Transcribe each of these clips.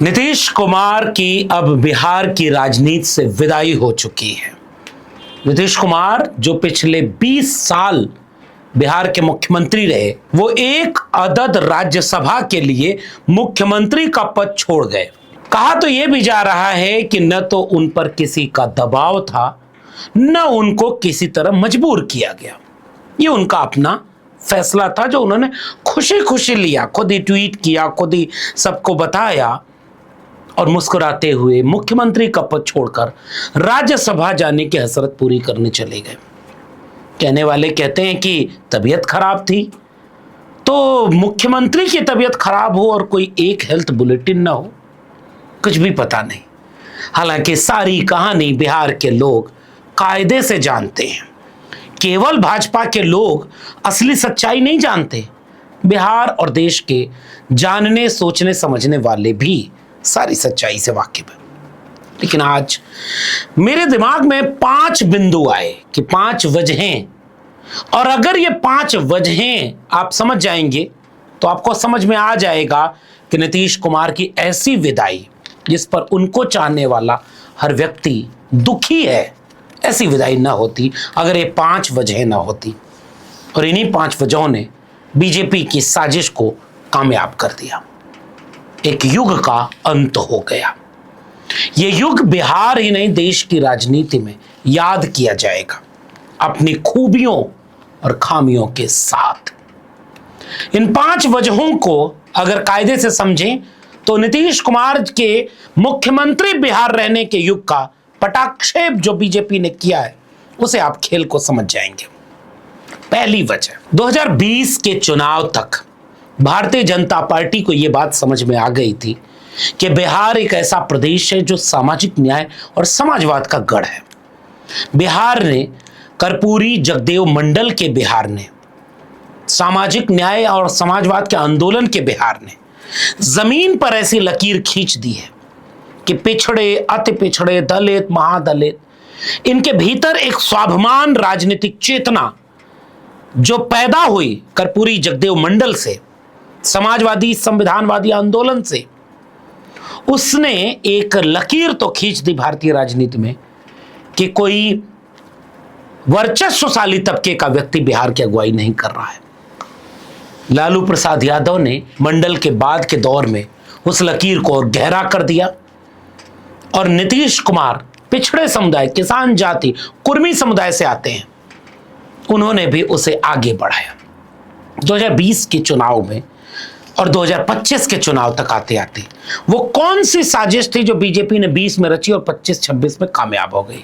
नीतीश कुमार की अब बिहार की राजनीति से विदाई हो चुकी है। नीतीश कुमार जो पिछले 20 साल बिहार के मुख्यमंत्री रहे, वो एक अदद राज्यसभा के लिए मुख्यमंत्री का पद छोड़ गए। कहा तो यह भी जा रहा है कि न तो उन पर किसी का दबाव था, न उनको किसी तरह मजबूर किया गया। ये उनका अपना फैसला था जो उन्होंने खुशी खुशी लिया, खुद ही ट्वीट किया, खुद ही सबको बताया और मुस्कुराते हुए मुख्यमंत्री का पद छोड़कर राज्यसभा जाने की हसरत पूरी करने चले गए। कहने वाले कहते हैं कि तबीयत खराब थी, तो मुख्यमंत्री की तबीयत खराब हो और कोई एक हेल्थ बुलेटिन ना हो, कुछ भी पता नहीं। हालांकि सारी कहानी बिहार के लोग कायदे से जानते हैं। केवल भाजपा के लोग असली सच्चाई नहीं जानते, बिहार और देश के जानने सोचने समझने वाले भी सारी सच्चाई से वाकिफ है। लेकिन आज मेरे दिमाग में 5 बिंदु आए कि 5 वजहें, और अगर ये 5 वजहें आप समझ जाएंगे तो आपको समझ में आ जाएगा कि नीतीश कुमार की ऐसी विदाई जिस पर उनको चाहने वाला हर व्यक्ति दुखी है, ऐसी विदाई ना होती अगर ये 5 वजहें ना होती। और इन्हीं 5 वजहों ने बीजेपी की साजिश को कामयाब कर दिया। एक युग का अंत हो गया। यह युग बिहार ही नहीं, देश की राजनीति में याद किया जाएगा अपनी खूबियों और खामियों के साथ। इन 5 वजहों को अगर कायदे से समझें तो नीतीश कुमार के मुख्यमंत्री बिहार रहने के युग का पटाक्षेप जो बीजेपी ने किया है, उसे आप खेल को समझ जाएंगे। पहली वजह, 2020 के चुनाव तक भारतीय जनता पार्टी को यह बात समझ में आ गई थी कि बिहार एक ऐसा प्रदेश है जो सामाजिक न्याय और समाजवाद का गढ़ है। बिहार ने, कर्पूरी जगदेव मंडल के बिहार ने, सामाजिक न्याय और समाजवाद के आंदोलन के बिहार ने जमीन पर ऐसी लकीर खींच दी है कि पिछड़े, अति पिछड़े, दलित, महादलित, इनके भीतर एक स्वाभिमान राजनीतिक चेतना जो पैदा हुई कर्पूरी जगदेव मंडल से, समाजवादी संविधानवादी आंदोलन से, उसने एक लकीर तो खींच दी भारतीय राजनीति में कि कोई वर्चस्वशाली तबके का व्यक्ति बिहार की अगुवाई नहीं कर रहा है। लालू प्रसाद यादव ने मंडल के बाद के दौर में उस लकीर को और गहरा कर दिया और नीतीश कुमार पिछड़े समुदाय, किसान जाति, कुर्मी समुदाय से आते हैं, उन्होंने भी उसे आगे बढ़ाया। 2020 के चुनाव में और 2025 के चुनाव तक आते आते वो कौन सी साजिश थी जो बीजेपी ने 20 में रची और 25-26 में कामयाब हो गई?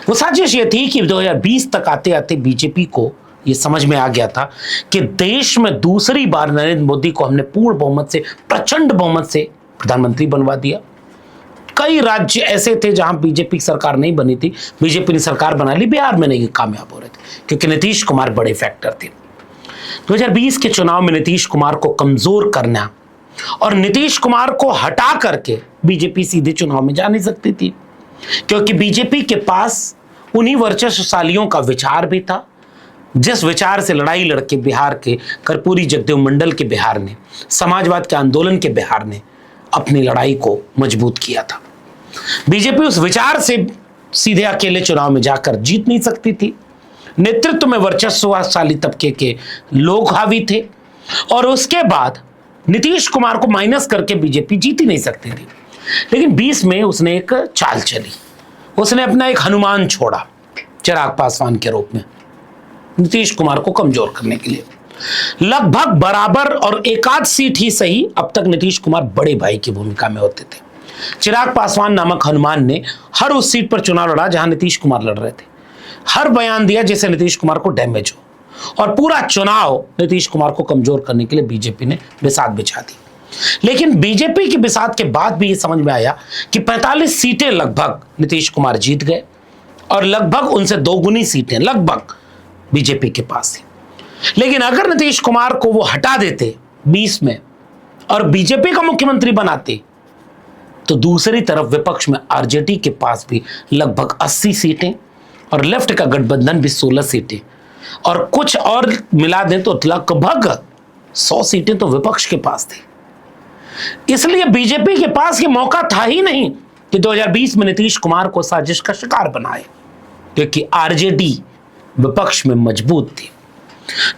वो साजिश ये थी कि 2020 तक आते आते बीजेपी को ये समझ में आ गया था कि देश में दूसरी बार नरेंद्र मोदी को हमने पूर्ण बहुमत से, प्रचंड बहुमत से प्रधानमंत्री बनवा दिया। कई राज्य ऐसे थे जहां बीजेपी सरकार नहीं बनी थी, बीजेपी ने सरकार बना ली, बिहार में नहीं कामयाब हो रहे थे क्योंकि नीतीश कुमार बड़े फैक्टर थे। 2020 के चुनाव में नीतीश कुमार को कमजोर करना और नीतीश कुमार को हटा करके बीजेपी सीधे चुनाव में जा नहीं सकती थी, क्योंकि बीजेपी के पास उन्हीं वर्चस्वशालियों का विचार भी था जिस विचार से लड़ाई लड़के बिहार के कर्पूरी जगदेव मंडल के बिहार ने, समाजवाद के आंदोलन के बिहार ने अपनी लड़ाई को मजबूत किया था। बीजेपी उस विचार से सीधे अकेले चुनाव में जाकर जीत नहीं सकती थी। नेतृत्व में वर्चस्वशाली तबके के लोग हावी थे और उसके बाद नीतीश कुमार को माइनस करके बीजेपी जीत ही नहीं सकती थी। लेकिन 20 में उसने एक चाल चली, उसने अपना एक हनुमान छोड़ा चिराग पासवान के रूप में नीतीश कुमार को कमजोर करने के लिए। लगभग बराबर और एकाध सीट ही सही, अब तक नीतीश कुमार बड़े भाई की भूमिका में होते थे। चिराग पासवान नामक हनुमान ने हर उस सीट पर चुनाव लड़ा जहां नीतीश कुमार लड़ रहे थे, हर बयान दिया जिससे नीतीश कुमार को डैमेज हो, और पूरा चुनाव नीतीश कुमार को कमजोर करने के लिए बीजेपी ने बिसात बिछा दी। लेकिन बीजेपी की बिसात के बाद भी ये समझ में आया कि 45 सीटें लगभग नीतीश कुमार जीत गए और लगभग उनसे 2 गुनी सीटें लगभग बीजेपी के पास थी। लेकिन अगर नीतीश कुमार को वो हटा देते 20 में और बीजेपी का मुख्यमंत्री बनाते, तो दूसरी तरफ विपक्ष में आरजेडी के पास भी लगभग 80 सीटें और लेफ्ट का गठबंधन भी 16 सीटें और कुछ और मिला दें तो लगभग 100 सीटें तो विपक्ष के पास थी। इसलिए बीजेपी के पास ये मौका था ही नहीं कि 2020 में नीतीश कुमार को साजिश का शिकार बनाए, क्योंकि आरजेडी विपक्ष में मजबूत थी।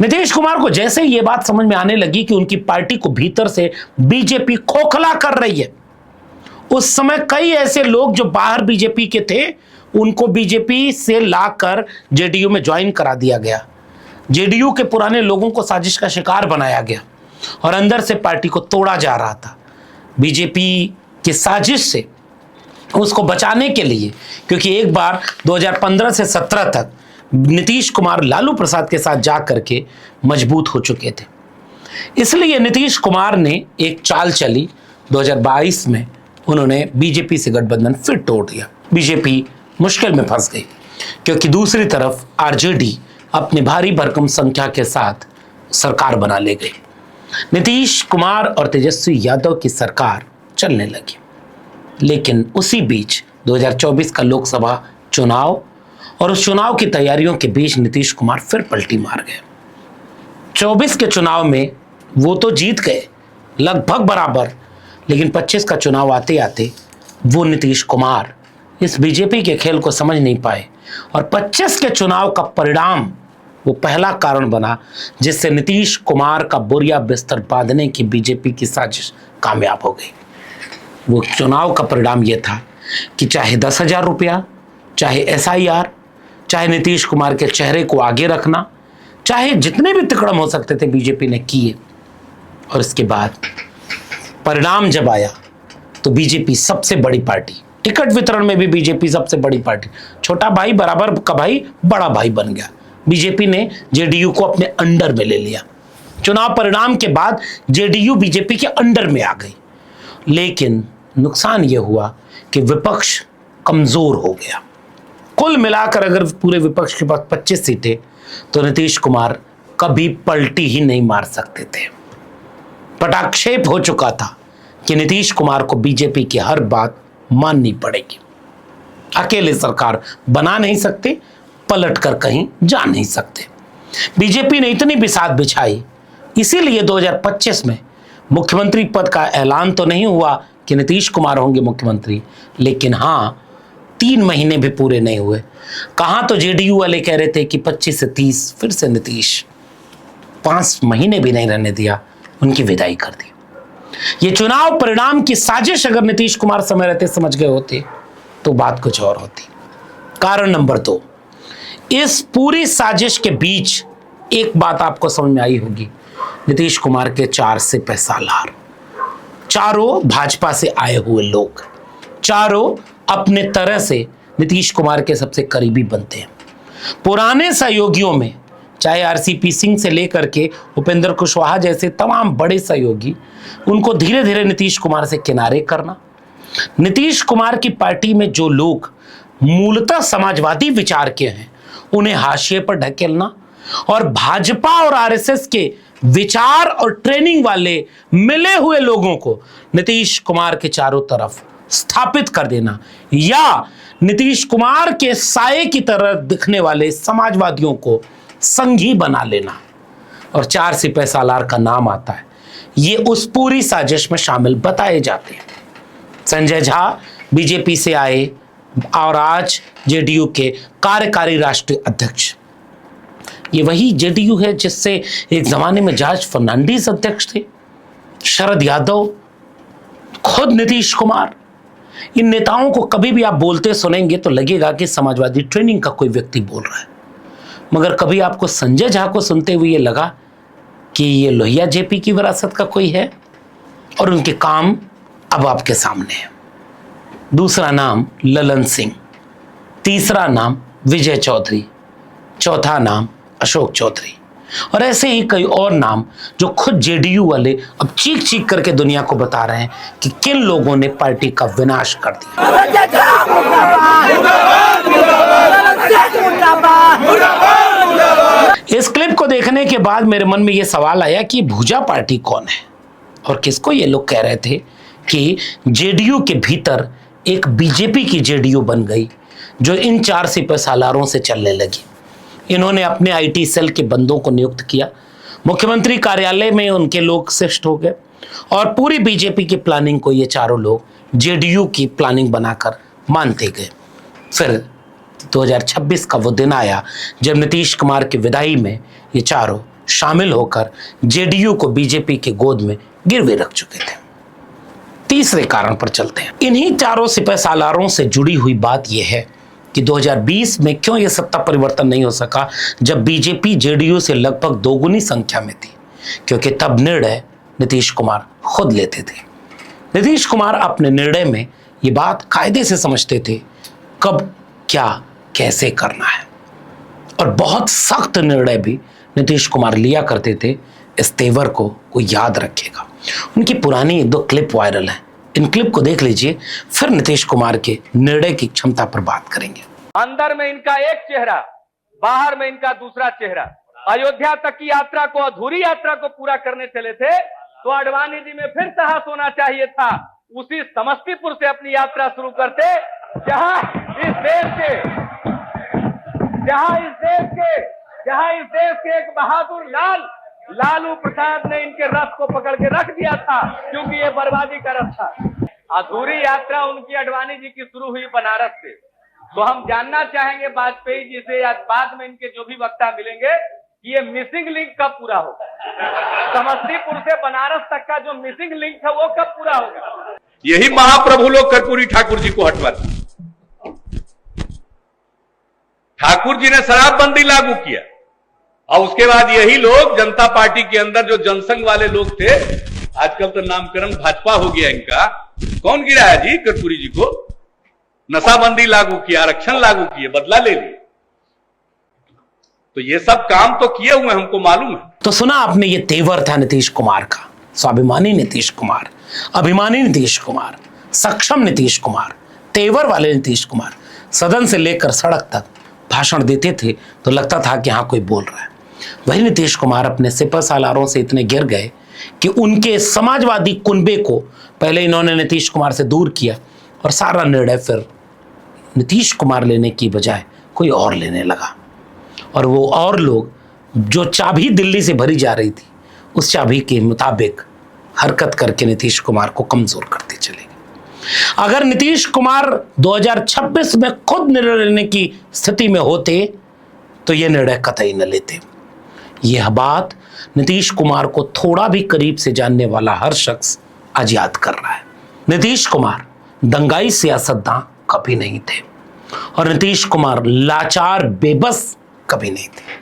नीतीश कुमार को जैसे ये बात समझ में आने लगी कि उनकी पार्टी को भीतर से बीजेपी खोखला कर रही है, उस समय कई ऐसे लोग जो बाहर बीजेपी के थे उनको बीजेपी से लाकर जेडीयू में ज्वाइन करा दिया गया। जेडीयू के पुराने लोगों को साजिश का शिकार बनाया गया और अंदर से पार्टी को तोड़ा जा रहा था बीजेपी की साजिश से उसको बचाने के लिए, क्योंकि एक बार 2015 से 17 तक नीतीश कुमार लालू प्रसाद के साथ जा करके मजबूत हो चुके थे। इसलिए नीतीश कुमार ने एक चाल चली, 2022 में उन्होंने बीजेपी से गठबंधन फिर तोड़ दिया। बीजेपी मुश्किल में फंस गई, क्योंकि दूसरी तरफ आरजेडी अपनी भारी भरकम संख्या के साथ सरकार बना ले गई। नीतीश कुमार और तेजस्वी यादव की सरकार चलने लगी, लेकिन उसी बीच 2024 का लोकसभा चुनाव और उस चुनाव की तैयारियों के बीच नीतीश कुमार फिर पलटी मार गए। 24 के चुनाव में वो तो जीत गए लगभग बराबर, लेकिन 25 का चुनाव आते आते वो नीतीश कुमार इस बीजेपी के खेल को समझ नहीं पाए और 25 के चुनाव का परिणाम वो पहला कारण बना जिससे नीतीश कुमार का बोरिया बिस्तर बांधने की बीजेपी की साजिश कामयाब हो गई। वो चुनाव का परिणाम ये था कि चाहे 10,000 रुपया, चाहे SIR, चाहे नीतीश कुमार के चेहरे को आगे रखना, चाहे जितने भी तिकड़म हो सकते थे बीजेपी ने किए। और इसके बाद परिणाम जब आया तो बीजेपी सबसे बड़ी पार्टी, टिकट वितरण में भी बीजेपी सबसे बड़ी पार्टी, छोटा भाई बराबर का भाई बड़ा भाई बन गया। बीजेपी ने जेडीयू को अपने अंडर में ले लिया। चुनाव परिणाम के बाद जेडीयू बीजेपी के अंडर में आ गई, लेकिन नुकसान यह हुआ कि विपक्ष कमजोर हो गया। कुल मिलाकर अगर पूरे विपक्ष के पास 25 सीटें तो नीतीश कुमार कभी पलटी ही नहीं मार सकते थे। पटाक्षेप हो चुका था कि नीतीश कुमार को बीजेपी की हर बात माननी पड़ेगी। अकेले सरकार बना नहीं सकते, पलट कर कहीं जा नहीं सकते। बीजेपी ने इतनी बिसात बिछाई, इसीलिए 2025 में मुख्यमंत्री पद का ऐलान तो नहीं हुआ कि नीतीश कुमार होंगे मुख्यमंत्री, लेकिन हाँ 3 महीने भी पूरे नहीं हुए, कहां तो जेडीयू वाले कह रहे थे कि 25 से 30, फिर से नीतीश 5 महीने भी नहीं रहने दिया, उनकी विदाई कर दी। ये चुनाव परिणाम की साजिश अगर नीतीश कुमार समय रहते समझ गए होते तो बात कुछ और होती। कारण नंबर 2, इस पूरी साजिश के बीच एक बात आपको समझ में आई होगी, नीतीश कुमार के 4 सिपह सालार, चारों भाजपा से आए हुए लोग, चारों अपने तरह से नीतीश कुमार के सबसे करीबी बनते हैं। पुराने सहयोगियों में चाहे आरसीपी सिंह से लेकर के उपेंद्र कुशवाहा जैसे तमाम बड़े सहयोगी, उनको धीरे धीरे नीतीश कुमार से किनारे करना, नीतीश कुमार की पार्टी में जो लोग मूलतः समाजवादी विचार के हैं उन्हें हाशिए पर ढकेलना और भाजपा और आरएसएस के विचार और ट्रेनिंग वाले मिले हुए लोगों को नीतीश कुमार के चारों तरफ स्थापित कर देना, या नीतीश कुमार के साये की तरह दिखने वाले समाजवादियों को संगी बना लेना, और 4 सिपह सालार का नाम आता है, ये उस पूरी साजिश में शामिल बताए जाते हैं। संजय झा बीजेपी से आए और आज जेडीयू के कार्यकारी राष्ट्रीय अध्यक्ष। ये वही जेडीयू है जिससे एक जमाने में जॉर्ज फर्नांडीज अध्यक्ष थे, शरद यादव, खुद नीतीश कुमार। इन नेताओं को कभी भी आप बोलते सुनेंगे तो लगेगा कि समाजवादी ट्रेनिंग का कोई व्यक्ति बोल रहा है, मगर कभी आपको संजय झा को सुनते हुए ये लगा कि ये लोहिया जेपी की विरासत का कोई है? और उनके काम अब आपके सामने है। दूसरा नाम ललन सिंह, तीसरा नाम विजय चौधरी, चौथा नाम अशोक चौधरी, और ऐसे ही कई और नाम जो खुद जेडीयू वाले अब चीख चीख करके दुनिया को बता रहे हैं कि किन लोगों ने पार्टी का विनाश कर दिया। इस क्लिप को देखने के बाद मेरे मन में यह सवाल आया कि भुजा पार्टी कौन है और किसको ये लोग कह रहे थे कि जेडीयू के भीतर एक बीजेपी की जेडीयू बन गई जो इन 4 सिपह सालारों से चलने लगी। इन्होंने अपने आईटी सेल के बंदों को नियुक्त किया, मुख्यमंत्री कार्यालय में उनके लोग शिफ्ट हो गए, और पूरी बीजेपी की प्लानिंग को ये चारों लोग जेडीयू की प्लानिंग बनाकर मानते गए। फिर 2026 का वो दिन आया जब नीतीश कुमार की विदाई में ये चारों शामिल होकर जेडीयू को बीजेपी के गोद में गिरवे रख चुके थे। तीसरे कारण पर चलते हैं। इन्हीं चारों सिपह सालारों से जुड़ी हुई बात यह है कि 2020 में क्यों यह सत्ता परिवर्तन नहीं हो सका जब बीजेपी जेडीयू से लगभग दोगुनी संख्या में थी, क्योंकि तब निर्णय नीतीश कुमार खुद लेते थे। नीतीश कुमार अपने निर्णय में ये बात कायदे से समझते थे कब क्या कैसे करना है, और बहुत सख्त निर्णय भी नीतीश कुमार लिया करते थे। इस तेवर को कोई याद रखेगा। उनकी पुरानी एक दो क्लिप वायरल है, इन क्लिप को देख लीजिए, फिर नीतीश कुमार के निर्णय की क्षमता पर बात करेंगे। अंदर में इनका एक चेहरा, बाहर में इनका दूसरा चेहरा। अयोध्या तक की यात्रा को, अधूरी यात्रा को पूरा करने चले थे तो आडवाणी जी में फिर साहस होना चाहिए था। उसी समस्तीपुर से अपनी यात्रा शुरू करते जहां इस देश के एक बहादुर लालू प्रसाद ने इनके रथ को पकड़ के रख दिया था, क्योंकि ये बर्बादी का रथ था। अधूरी यात्रा उनकी आडवाणी जी की शुरू हुई बनारस से। तो हम जानना चाहेंगे वाजपेयी जी से या बाद में इनके जो भी वक्ता मिलेंगे कि ये मिसिंग लिंक कब पूरा होगा। समस्तीपुर से बनारस तक का जो मिसिंग लिंक है वो कब पूरा होगा। यही महाप्रभु लोग कर्पूरी ठाकुर जी को हटवाते। ठाकुर जी ने शराबबंदी लागू किया और उसके बाद यही लोग जनता पार्टी के अंदर जो जनसंघ वाले लोग थे, आजकल तो नामकरण भाजपा हो गया इनका, कौन गिराया जी कर्पूरी जी को? नशाबंदी लागू किया, आरक्षण लागू किए, बदला ले लिए। तो ये सब काम तो किए हुए हमको मालूम है। तो सुना आपने, ये तेवर था नीतीश कुमार का। स्वाभिमानी नीतीश कुमार, अभिमानी नीतीश कुमार, सक्षम नीतीश कुमार, तेवर वाले नीतीश कुमार सदन से लेकर सड़क तक भाषण देते थे तो लगता था कि हाँ कोई बोल रहा है। वही नीतीश कुमार अपने सिपह सालारों से इतने गिर गए कि उनके समाजवादी कुनबे को पहले इन्होंने नीतीश कुमार से दूर किया और सारा निर्णय फिर नीतीश कुमार लेने की बजाय कोई और लेने लगा। और वो और लोग जो चाबी दिल्ली से भरी जा रही थी उस चाबी के मुताबिक हरकत करके नीतीश कुमार को कमजोर करते चले गए। अगर नीतीश कुमार 2026 में खुद निर्णय लेने की स्थिति में होते तो यह निर्णय कतई न लेते। यह बात नीतीश कुमार को थोड़ा भी करीब से जानने वाला हर शख्स आज याद कर रहा है। नीतीश कुमार दंगाई सियासतदां कभी नहीं थे और नीतीश कुमार लाचार बेबस कभी नहीं थे,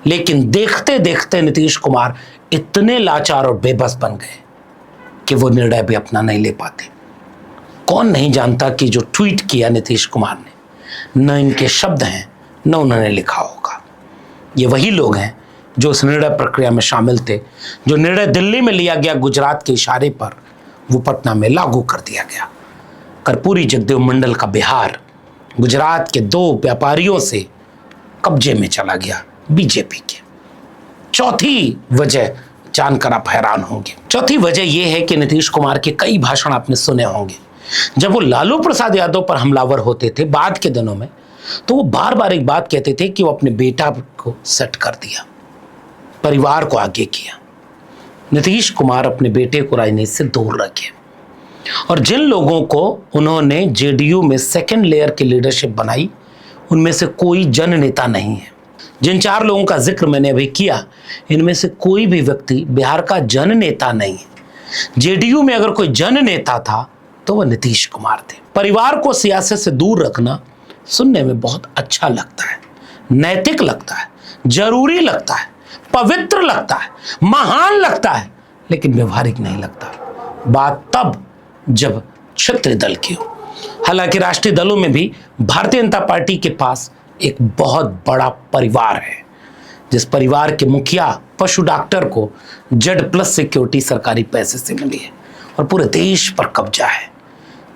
लेकिन देखते देखते नीतीश कुमार इतने लाचार और बेबस बन गए कि वो निर्णय भी अपना नहीं ले पाते। कौन नहीं जानता कि जो ट्वीट किया नीतीश कुमार ने, न इनके शब्द हैं न उन्होंने लिखा होगा। ये वही लोग हैं जो उस निर्णय प्रक्रिया में शामिल थे। जो निर्णय दिल्ली में लिया गया गुजरात के इशारे पर, वो पटना में लागू कर दिया गया। कर्पूरी जगदेव मंडल का बिहार गुजरात के 2 व्यापारियों से कब्जे में चला गया बीजेपी के। चौथी वजह जानकर आप हैरान होंगे। चौथी वजह यह है कि नीतीश कुमार के कई भाषण आपने सुने होंगे। जब वो लालू प्रसाद यादव पर हमलावर होते थे बाद के दिनों में, तो वो बार बार एक बात कहते थे कि वो अपने बेटा को सेट कर दिया, परिवार को आगे किया। नीतीश कुमार अपने बेटे को राजनीति से दूर रखे और जिन लोगों को उन्होंने जेडीयू में सेकंड लेयर की लीडरशिप बनाई उनमें से कोई जन नेता नहीं है। जिन 4 लोगों का जिक्र मैंने अभी किया, इनमें से कोई भी व्यक्ति बिहार का जन नेता नहीं है। जेडीयू में अगर कोई जन नेता था तो वह नीतीश कुमार थे। परिवार को सियासत से दूर रखना सुनने में बहुत अच्छा लगता है, नैतिक लगता है, जरूरी लगता है, पवित्र लगता है, महान लगता है, लेकिन व्यवहारिक नहीं लगता। बात तब जब क्षेत्रीय दल की हो। हालांकि राष्ट्रीय दलों में भी भारतीय जनता पार्टी के पास एक बहुत बड़ा परिवार है, जिस परिवार के मुखिया पशु डॉक्टर को Z+ सिक्योरिटी सरकारी पैसे से मिली है और पूरे देश पर कब्जा है।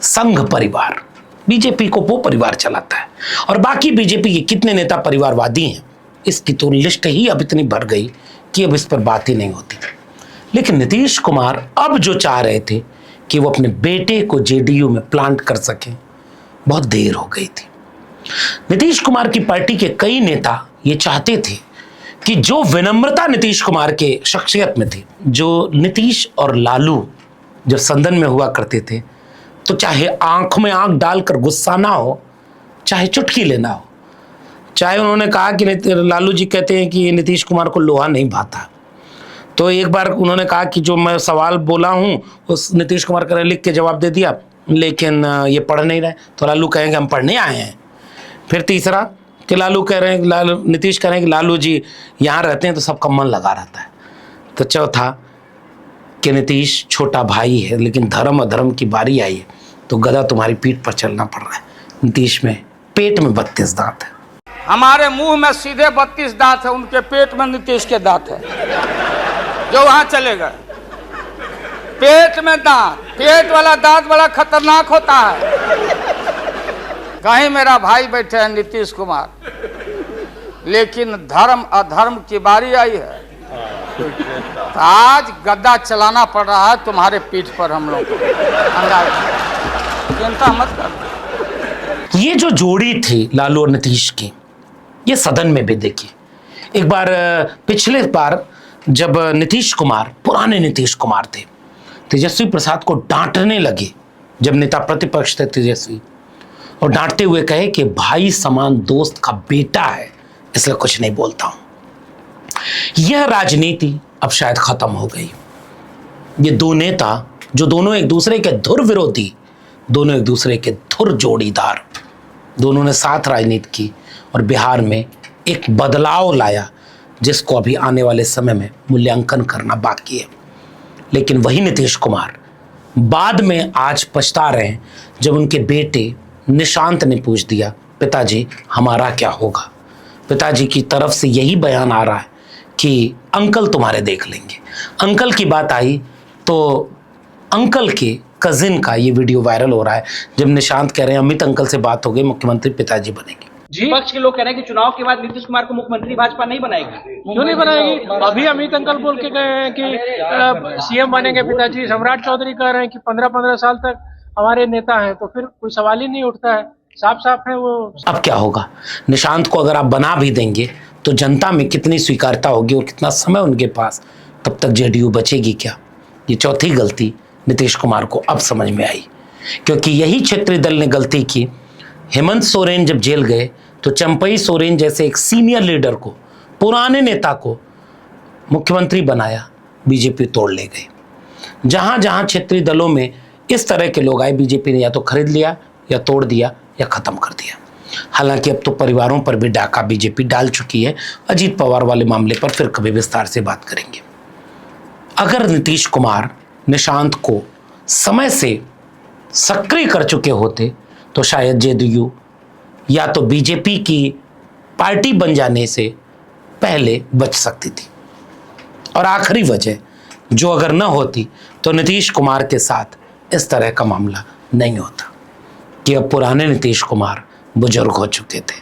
संघ परिवार, बीजेपी को वो परिवार चलाता है और बाकी बीजेपी के कितने नेता परिवारवादी हैं, इसकी तो लिस्ट ही अब इतनी बढ़ गई कि अब इस पर बात ही नहीं होती। लेकिन नीतीश कुमार अब जो चाह रहे थे कि वो अपने बेटे को जेडीयू में प्लांट कर सके, बहुत देर हो गई थी। नीतीश कुमार की पार्टी के कई नेता ये चाहते थे कि जो विनम्रता नीतीश कुमार के शख्सियत में थी, जो नीतीश और लालू जब सदन में हुआ करते थे तो चाहे आंख में आंख डालकर गुस्सा ना हो, चाहे चुटकी लेना हो, चाहे उन्होंने कहा कि लालू जी कहते हैं कि नीतीश कुमार को लोहा नहीं भाता, तो एक बार उन्होंने कहा कि जो मैं सवाल बोला हूँ उस नीतीश कुमार का लिख के जवाब दे दिया, लेकिन ये पढ़ नहीं रहे, तो लालू कहेंगे हम पढ़ने आए हैं। फिर तीसरा कि लालू कह रहे हैं, नीतीश कह रहे हैं कि लालू जी यहाँ रहते हैं तो सबका मन लगा रहता है। तो चौथा कि नीतीश छोटा भाई है, लेकिन धर्म अधर्म की बारी आई है तो गधा तुम्हारी पीठ पर चलना पड़ रहा है। नीतीश में पेट में 32 दांत है। हमारे मुंह में सीधे 32 दांत है, उनके पेट में नीतीश के दांत है, जो वहां चले गए। पेट में दांत, पेट वाला दांत बड़ा खतरनाक होता है। कहीं मेरा भाई बैठे हैं नीतीश कुमार, लेकिन धर्म अधर्म की बारी आई है तो आज गद्दा चलाना पड़ रहा है तुम्हारे पीठ पर हम लोग को। चिंता मत कर। ये जो जोड़ी थी लालू और नीतीश की, ये सदन में भी देखी। एक बार पिछले बार जब नीतीश कुमार, पुराने नीतीश कुमार थे, तेजस्वी प्रसाद को डांटने लगे, जब नेता प्रतिपक्ष थे तेजस्वी, और डांटते हुए कहे कि भाई समान दोस्त का बेटा है इसलिए कुछ नहीं बोलता हूं। यह राजनीति अब शायद खत्म हो गई। ये दो नेता जो दोनों एक दूसरे के धुर विरोधी, दोनों एक दूसरे के धुर जोड़ीदार, दोनों ने साथ राजनीति की और बिहार में एक बदलाव लाया जिसको अभी आने वाले समय में मूल्यांकन करना बाकी है। लेकिन वही नीतीश कुमार बाद में आज पछता रहे हैं जब उनके बेटे निशांत ने पूछ दिया, पिताजी हमारा क्या होगा। पिताजी की तरफ से यही बयान आ रहा है कि अंकल तुम्हारे देख लेंगे। अंकल की बात आई तो अंकल के कजिन का ये वीडियो वायरल हो रहा है जब निशांत कह रहे हैं अमित अंकल से बात हो गई, मुख्यमंत्री पिताजी बनेंगे। जी, विपक्ष के लोग कह रहे हैं कि चुनाव के बाद नीतीश कुमार को मुख्यमंत्री भाजपा नहीं बनाएगी। क्यों नहीं बनाएगी? अभी अमित अंकल बोल के गए हैं कि सीएम बनेंगे पिताजी। सम्राट चौधरी कह रहे हैं कि 15-15 साल तक हमारे नेता हैं, तो फिर कोई सवाल ही नहीं उठता है। साफ साफ है वो। अब क्या होगा? निशांत को अगर आप बना भी देंगे तो जनता में कितनी स्वीकारता होगी और कितना समय उनके पास, तब तक जेडीयू बचेगी क्या? ये चौथी गलती नीतीश कुमार को अब समझ में आई, क्योंकि यही क्षेत्रीय दल ने गलती की। हेमंत सोरेन जब जेल गए तो चंपई सोरेन जैसे एक सीनियर लीडर को, पुराने नेता को मुख्यमंत्री बनाया, बीजेपी तोड़ ले गई। जहां जहां क्षेत्रीय दलों में इस तरह के लोग आए, बीजेपी ने या तो खरीद लिया या तोड़ दिया या खत्म कर दिया। हालांकि अब तो परिवारों पर भी डाका बीजेपी डाल चुकी है। अजीत पवार वाले मामले पर फिर कभी विस्तार से बात करेंगे। अगर नीतीश कुमार निशांत को समय से सक्रिय कर चुके होते तो शायद जेडीयू या तो बीजेपी की पार्टी बन जाने से पहले बच सकती थी। और आखिरी वजह जो अगर न होती तो नीतीश कुमार के साथ इस तरह का मामला नहीं होता कि अब पुराने नीतीश कुमार बुजुर्ग हो चुके थे।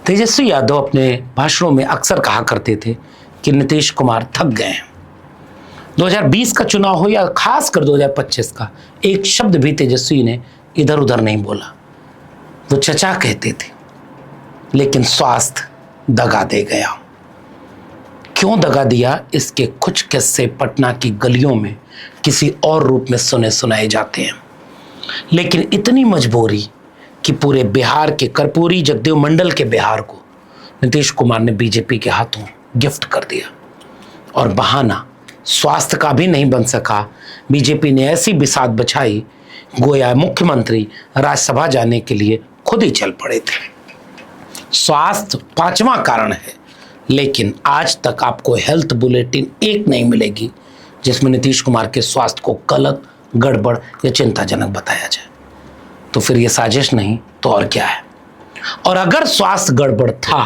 तेजस्वी यादव अपने भाषणों में अक्सर कहा करते थे कि नीतीश कुमार थक गए हैं। 2020 का चुनाव हो या खासकर 2025 का, एक शब्द भी तेजस्वी ने इधर उधर नहीं बोला। वो चचा कहते थे, लेकिन स्वास्थ्य दगा दे गया। क्यों दगा दिया, इसके कुछ किस्से पटना की गलियों में किसी और रूप में सुने सुनाए जाते हैं। लेकिन इतनी मजबूरी कि पूरे बिहार के, कर्पूरी जगदेव मंडल के बिहार को नीतीश कुमार ने बीजेपी के हाथों गिफ्ट कर दिया। और बहाना स्वास्थ्य का भी नहीं बन सका। बीजेपी ने ऐसी बिसात बचाई, गोया मुख्यमंत्री राज्यसभा जाने के लिए खुद ही चल पड़े थे। स्वास्थ्य 5वां कारण है, लेकिन आज तक आपको हेल्थ बुलेटिन एक नहीं मिलेगी जिसमें नीतीश कुमार के स्वास्थ्य को गलत, गड़बड़ या चिंताजनक बताया जाए। तो फिर ये साजिश नहीं तो और क्या है? और अगर स्वास्थ्य गड़बड़ था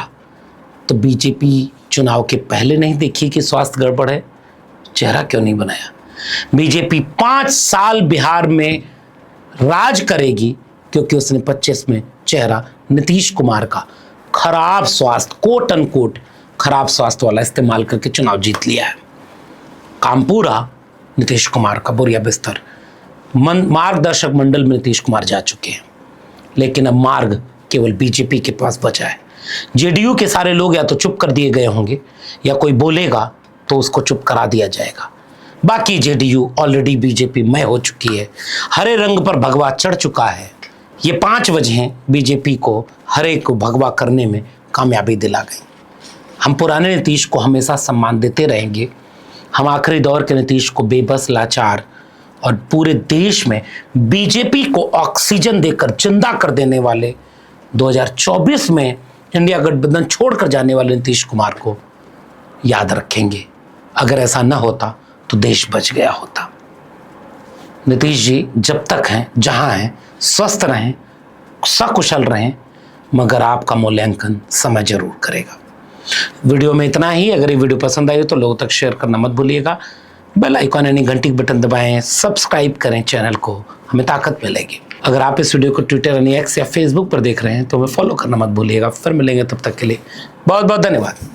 तो बीजेपी चुनाव के पहले नहीं देखी कि स्वास्थ्य गड़बड़ है? चेहरा क्यों नहीं बनाया? बीजेपी 5 साल बिहार में राज करेगी क्योंकि उसने 25 में चेहरा नीतीश कुमार का खराब स्वास्थ्य, कोट अनकोट खराब स्वास्थ्य वाला इस्तेमाल करके चुनाव जीत लिया है। काम पूरा नीतीश कुमार का, बोरिया बिस्तर। मार्गदर्शक मंडल में नीतीश कुमार जा चुके हैं, लेकिन अब मार्ग केवल बीजेपी के पास बचा है। जेडीयू के सारे लोग या तो चुप कर दिए गए होंगे या कोई बोलेगा तो उसको चुप करा दिया जाएगा। बाकी जेडीयू ऑलरेडी बीजेपी में हो चुकी है, हरे रंग पर भगवा चढ़ चुका है। ये 5 वजहें बीजेपी को हरे को भगवा करने में कामयाबी दिला गई। हम पुराने नीतीश को हमेशा सम्मान देते रहेंगे। हम आखिरी दौर के नीतीश को बेबस, लाचार और पूरे देश में बीजेपी को ऑक्सीजन देकर जिंदा कर देने वाले 2024 में इंडिया गठबंधन छोड़कर जाने वाले नीतीश कुमार को याद रखेंगे। अगर ऐसा न होता तो देश बच गया होता। नीतीश जी जब तक हैं, जहां हैं, स्वस्थ रहें, सकुशल रहें, मगर आपका मूल्यांकन समय जरूर करेगा। वीडियो में इतना ही। अगर ये वीडियो पसंद आई तो लोगों तक शेयर करना मत भूलिएगा। बेल आइकॉन यानी घंटी की बटन दबाएं, सब्सक्राइब करें चैनल को, हमें ताकत मिलेगी। अगर आप इस वीडियो को ट्विटर यानी एक्स या फेसबुक पर देख रहे हैं तो हमें फॉलो करना मत भूलिएगा। फिर मिलेंगे, तब तक के लिए बहुत बहुत धन्यवाद।